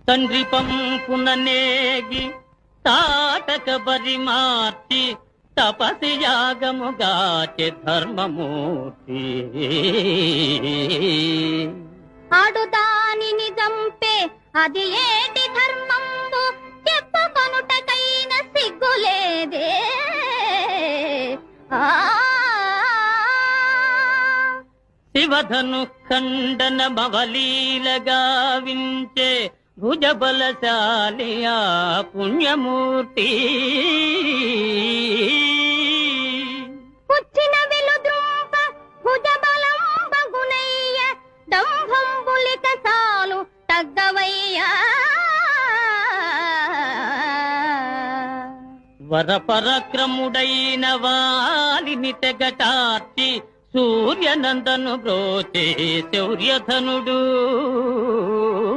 తండ్రి పంపుననేగి తాటక బరి మార్చి తపసి యాగముగాచె ధర్మమూర్తి. ఆడు దానిని చంపే అది ఏటి ధర్మంబు చెప్పుకొనుటకైన సిగ్గులేదే. శివధను ఖండన మవలీలగా వించే భుజబలశాలి ఆ పుణ్యమూర్తి. పుచ్చిన వెలుద్రూప భుజబలం బగునయ్య దంభంబులిక సాలు తగ్గవయ్యా. వరపరక్రముడైన వాలిని తెగటార్చి సూర్యనందను బ్రోచే శౌర్యధనుడు.